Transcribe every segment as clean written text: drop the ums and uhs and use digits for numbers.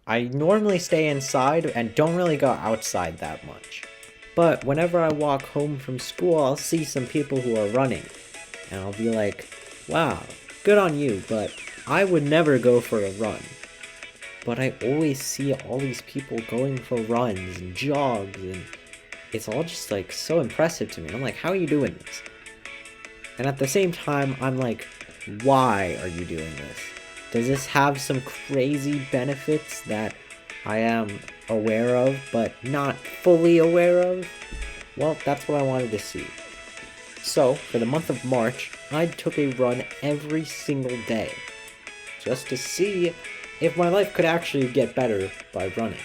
I normally stay inside and don't really go outside that much. But whenever I walk home from school, I'll see some people who are running. And I'll be like, wow, good on you, but I would never go for a run. But I always see all these people going for runs and jogs, and it's all just like so impressive to me. I'm like, how are you doing this? And at the same time, I'm like, why are you doing this? Does this have some crazy benefits that I am aware of, but not fully aware of? Well, that's what I wanted to see. So, for the month of March, I took a run every single day, just to see if my life could actually get better by running.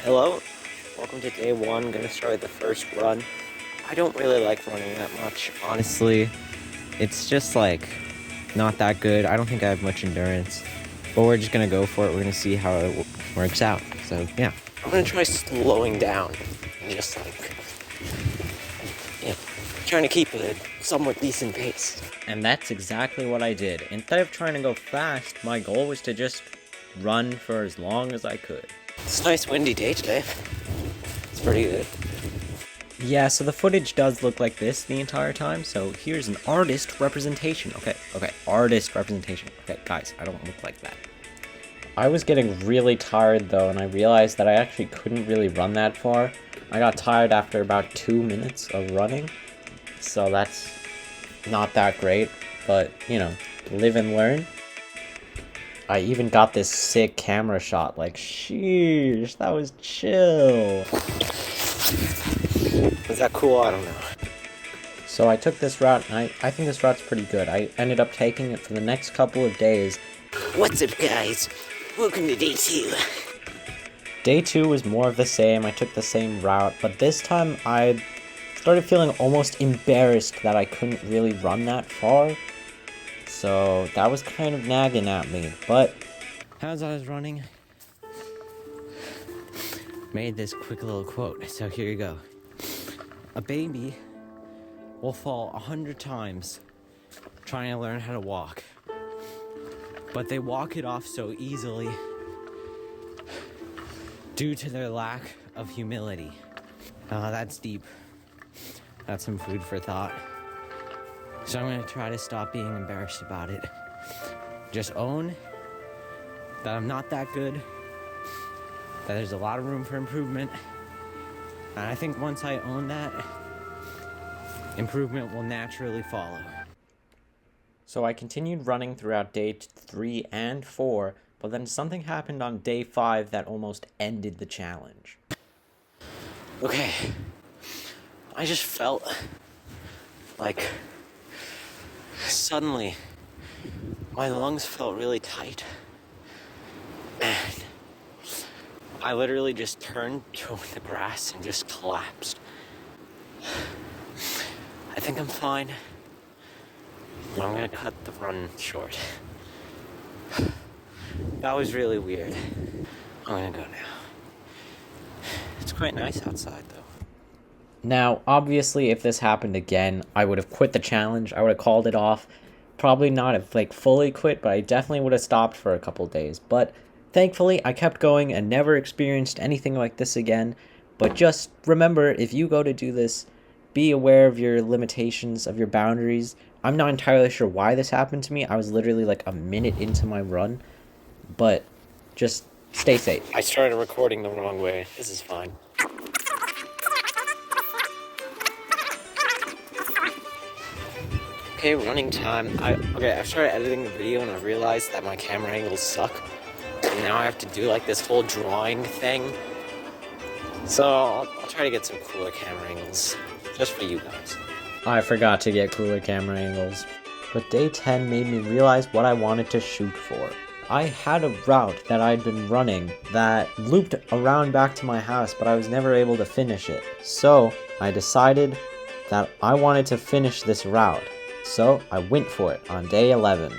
Hello, welcome to day one. Gonna start with the first run. I don't really like running that much, honestly. It's just like not that good. I don't think I have much endurance, but we're just gonna go for it. We're gonna see how it works out. So yeah, I'm gonna try slowing down and just like, trying to keep a somewhat decent pace. And that's exactly what I did. Instead of trying to go fast, my goal was to just run for as long as I could. It's a nice windy day today. It's pretty good. Yeah, so the footage does look like this the entire time, so here's an artist representation. Okay, artist representation. Okay, guys, I don't look like that. I was getting really tired though, and I realized that I actually couldn't really run that far. I got tired after about 2 minutes of running, so that's not that great, but, you know, live and learn. I even got this sick camera shot, like, sheesh, that was chill. Is that cool? I don't know. So I took this route, and I think this route's pretty good. I ended up taking it for the next couple of days. What's up, guys? Welcome to day two. Day 2 was more of the same. I took the same route, but this time I started feeling almost embarrassed that I couldn't really run that far. So that was kind of nagging at me, but as I was running, made this quick little quote, so here you go. A baby will fall 100 times trying to learn how to walk, but they walk it off so easily due to their lack of humility. That's deep. That's some food for thought. So I'm gonna try to stop being embarrassed about it. Just own that I'm not that good, that there's a lot of room for improvement. And I think once I own that, improvement will naturally follow. So I continued running throughout day 3 and 4, but then something happened on day 5 that almost ended the challenge. Okay. I just felt like suddenly my lungs felt really tight. And I literally just turned to the grass and just collapsed. I think I'm fine. I'm gonna cut the run short. That was really weird. I'm gonna go now. It's quite nice outside though. Now, obviously, if this happened again, I would have quit the challenge. I would have called it off. Probably not have, fully quit, but I definitely would have stopped for a couple days. But thankfully, I kept going and never experienced anything like this again. But just remember, if you go to do this, be aware of your limitations, of your boundaries. I'm not entirely sure why this happened to me. I was literally like a minute into my run. But just stay safe. I started recording the wrong way. This is fine. Okay, running time. I started editing the video and I realized that my camera angles suck. And now I have to do like this whole drawing thing. So I'll try to get some cooler camera angles, just for you guys. I forgot to get cooler camera angles. But day 10 made me realize what I wanted to shoot for. I had a route that I'd been running that looped around back to my house, but I was never able to finish it. So I decided that I wanted to finish this route. So I went for it on day 11.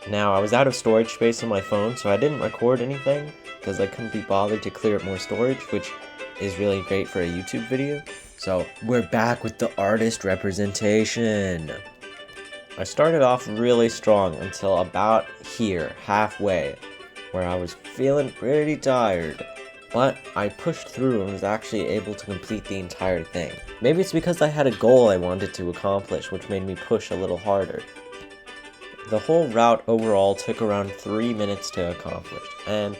Now, I was out of storage space on my phone, so I didn't record anything because I couldn't be bothered to clear up more storage, which is really great for a YouTube video. So we're back with the artist representation. I started off really strong until about here, halfway, where I was feeling pretty tired. But I pushed through and was actually able to complete the entire thing. Maybe it's because I had a goal I wanted to accomplish, which made me push a little harder. The whole route overall took around 3 minutes to accomplish, and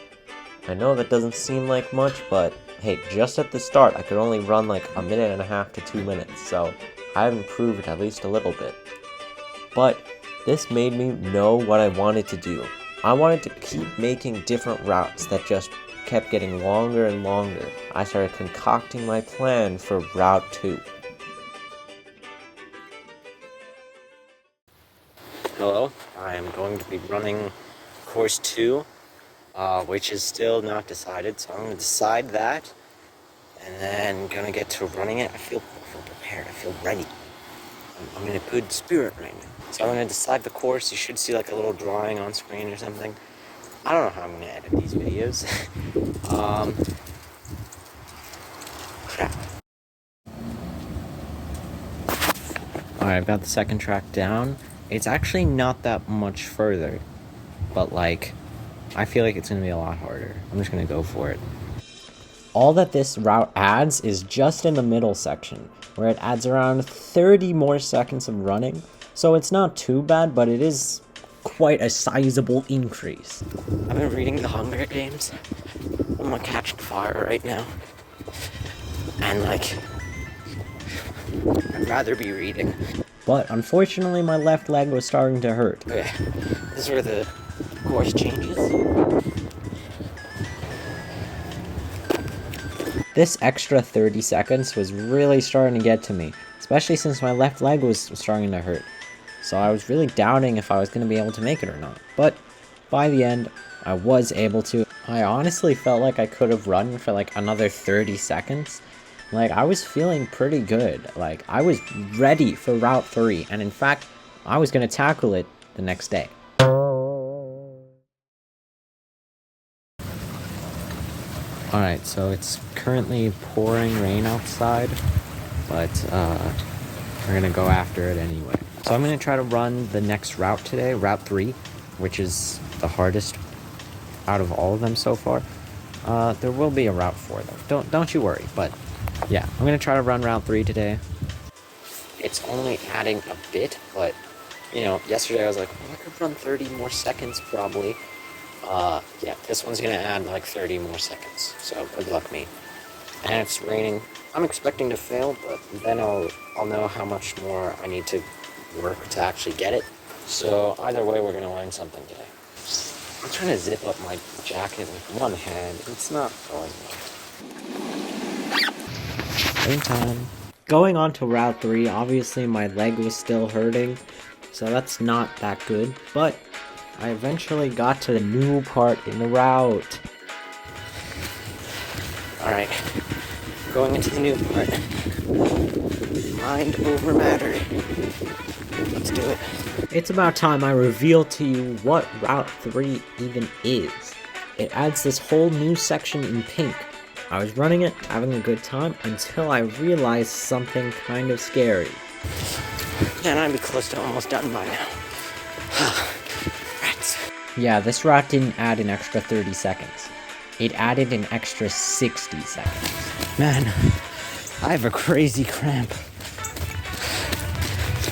I know that doesn't seem like much, but hey, just at the start I could only run like a minute and a half to 2 minutes, so I've improved at least a little bit. But this made me know what I wanted to do. I wanted to keep making different routes that just kept getting longer and longer. I started concocting my plan for Route 2. Hello, I am going to be running course 2, which is still not decided, so I'm going to decide that, and then going to get to running it. I feel prepared, I feel ready. I'm in a good spirit right now. So I'm going to decide the course. You should see like a little drawing on screen or something. I don't know how I'm going to edit these videos. Crap. Alright, I've got the second track down. It's actually not that much further, but like, I feel like it's going to be a lot harder. I'm just going to go for it. All that this route adds is just in the middle section, where it adds around 30 more seconds of running. So it's not too bad, but it is quite a sizable increase. I've been reading The Hunger Games. I'm like catching fire right now. And like, I'd rather be reading. But unfortunately my left leg was starting to hurt. Okay, this is where the course changes. This extra 30 seconds was really starting to get to me, especially since my left leg was starting to hurt. So I was really doubting if I was going to be able to make it or not. But by the end, I was able to. I honestly felt like I could have run for like another 30 seconds. Like, I was feeling pretty good. Like, I was ready for Route 3, and in fact, I was going to tackle it the next day. Alright, so it's currently pouring rain outside, but we're gonna go after it anyway. So I'm gonna try to run the next route today, Route 3, which is the hardest out of all of them so far. There will be a Route 4 though, don't you worry, but yeah, I'm gonna try to run Route 3 today. It's only adding a bit, but you know, yesterday I was like, oh, I could run 30 more seconds probably. Yeah, this one's gonna add like 30 more seconds, so good luck me. And it's raining. I'm expecting to fail, but then I'll know how much more I need to work to actually get it. So either way, we're gonna learn something today. I'm trying to zip up my jacket with one hand. It's not going well. Rain time. Going on to Route 3, obviously my leg was still hurting, so that's not that good, but I eventually got to the new part in the route. Alright, going into the new part. Mind over matter. Let's do it. It's about time I reveal to you what Route 3 even is. It adds this whole new section in pink. I was running it, having a good time, until I realized something kind of scary. Man, I'd be close to almost done by now. Rats. Yeah, this route didn't add an extra 30 seconds. It added an extra 60 seconds. Man, I have a crazy cramp.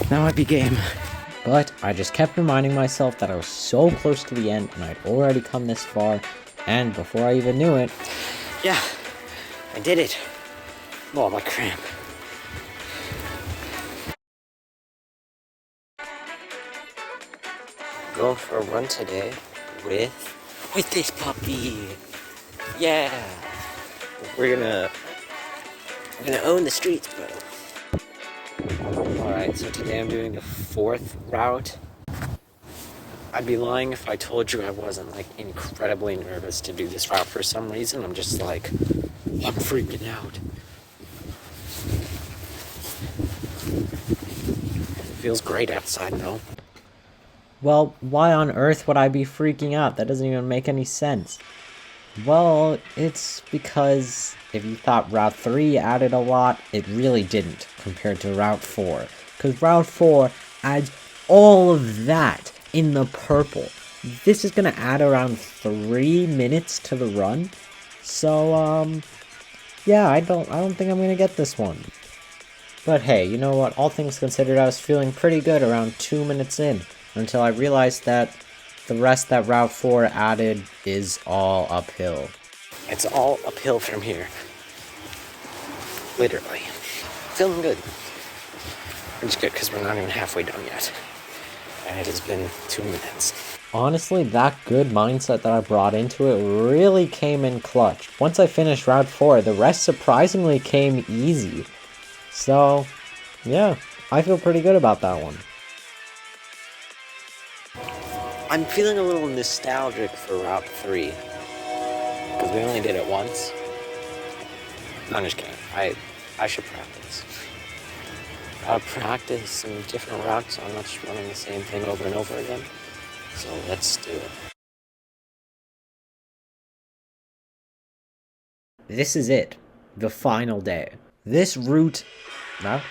Now I'd be game. But I just kept reminding myself that I was so close to the end and I'd already come this far, and before I even knew it... Yeah, I did it. Oh, my cramp. Going for a run today with this puppy. Yeah. We're gonna own the streets, bro. Alright, so today I'm doing the 4th route. I'd be lying if I told you I wasn't like incredibly nervous to do this route for some reason. I'm just like, I'm freaking out. It feels great outside though. Well, why on earth would I be freaking out? That doesn't even make any sense. Well, it's because if you thought Route 3 added a lot, it really didn't compared to Route 4. Because Route 4 adds all of that in the purple. This is gonna add around 3 minutes to the run. So, yeah, I don't think I'm gonna get this one. But hey, you know what? All things considered, I was feeling pretty good around 2 minutes in, until I realized that the rest that Route 4 added is all uphill. It's all uphill from here. Literally. Feeling good. Which is good because we're not even halfway done yet. And it has been 2 minutes. Honestly, that good mindset that I brought into it really came in clutch. Once I finished Route 4, the rest surprisingly came easy. So, yeah, I feel pretty good about that one. I'm feeling a little nostalgic for Route 3. Because we only did it once. No, I'm just kidding. I should practice. Practice some different routes so I'm not just running the same thing over and over again. So let's do it. This is it. The final day. This route, now,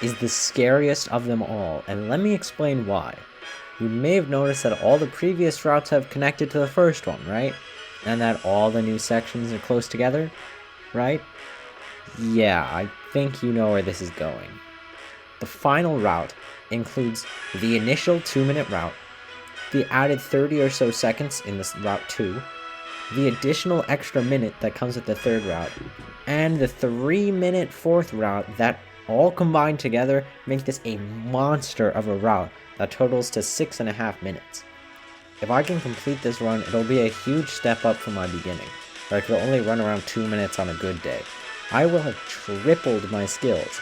is the scariest of them all, and let me explain why. You may have noticed that all the previous routes have connected to the first one, right? And that all the new sections are close together, right? Yeah, I think you know where this is going. The final route includes the initial 2-minute route, the added 30 or so seconds in this Route 2, the additional extra minute that comes with the third route, and the 3-minute fourth route that all combined together make this a monster of a route that totals to 6.5 minutes. If I can complete this run, it'll be a huge step up from my beginning, where I could only run around 2 minutes on a good day. I will have tripled my skills.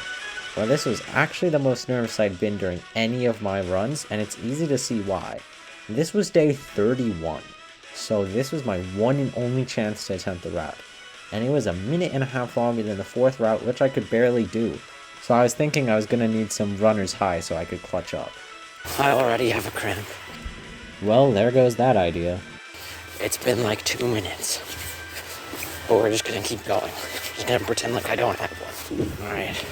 Well, this was actually the most nervous I'd been during any of my runs, and it's easy to see why. This was day 31, so this was my one and only chance to attempt the route. And it was 1.5 minutes longer than the fourth route, which I could barely do. So I was thinking I was gonna need some runner's high so I could clutch up. I already have a cramp. Well, there goes that idea. It's been like 2 minutes. But we're just gonna keep going. Just gonna pretend like I don't have one. Alright.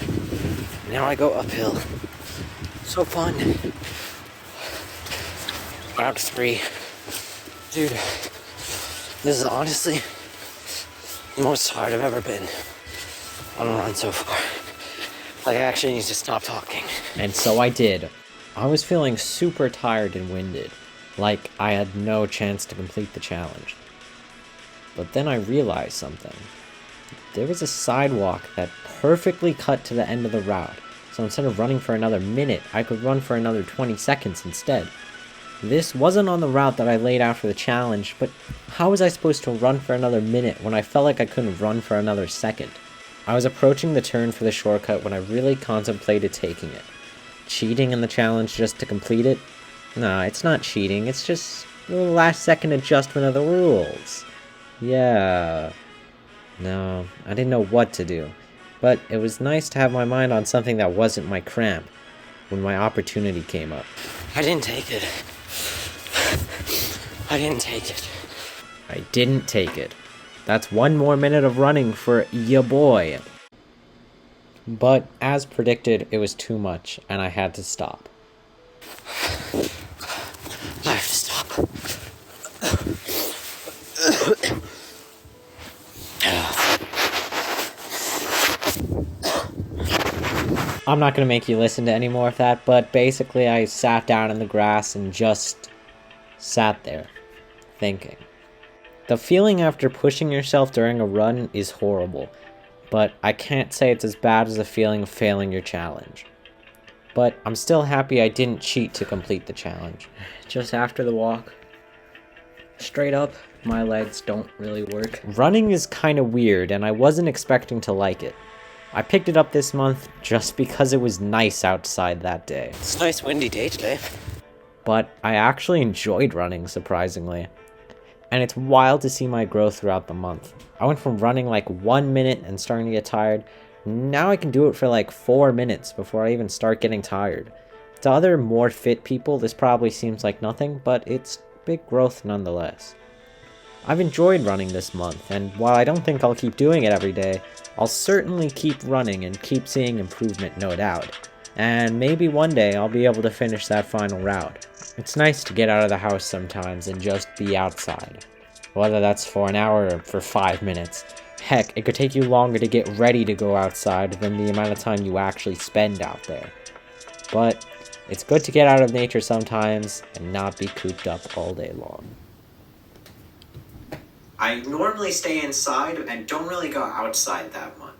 Now I go uphill. So fun. Route 3. Dude, this is honestly the most hard I've ever been on a run so far. Like, I actually need to stop talking. And so I did. I was feeling super tired and winded, like I had no chance to complete the challenge. But then I realized something. There was a sidewalk that perfectly cut to the end of the route, so instead of running for another minute, I could run for another 20 seconds instead. This wasn't on the route that I laid out for the challenge, but how was I supposed to run for another minute when I felt like I couldn't run for another second? I was approaching the turn for the shortcut when I really contemplated taking it. Cheating in the challenge just to complete it? Nah, it's not cheating, it's just a little last second adjustment of the rules. Yeah. No, I didn't know what to do. But it was nice to have my mind on something that wasn't my cramp when my opportunity came up. I didn't take it. I didn't take it. I didn't take it. That's 1 more minute of running for ya boy. But as predicted, it was too much, and I had to stop. I have to stop. I'm not going to make you listen to any more of that, but basically I sat down in the grass and just sat there, thinking. The feeling after pushing yourself during a run is horrible, but I can't say it's as bad as the feeling of failing your challenge. But I'm still happy I didn't cheat to complete the challenge. Just after the walk, straight up, my legs don't really work. Running is kind of weird, and I wasn't expecting to like it. I picked it up this month just because it was nice outside that day. It's a nice windy day today. But I actually enjoyed running, surprisingly. And it's wild to see my growth throughout the month. I went from running like 1 minute and starting to get tired. Now I can do it for like 4 minutes before I even start getting tired. To other more fit people, this probably seems like nothing, but it's big growth nonetheless. I've enjoyed running this month, and while I don't think I'll keep doing it every day, I'll certainly keep running and keep seeing improvement, no doubt. and maybe one day I'll be able to finish that final route. It's nice to get out of the house sometimes and just be outside. Whether that's for an hour or for 5 minutes. Heck, it could take you longer to get ready to go outside than the amount of time you actually spend out there. But it's good to get out of nature sometimes and not be cooped up all day long. I normally stay inside and don't really go outside that much.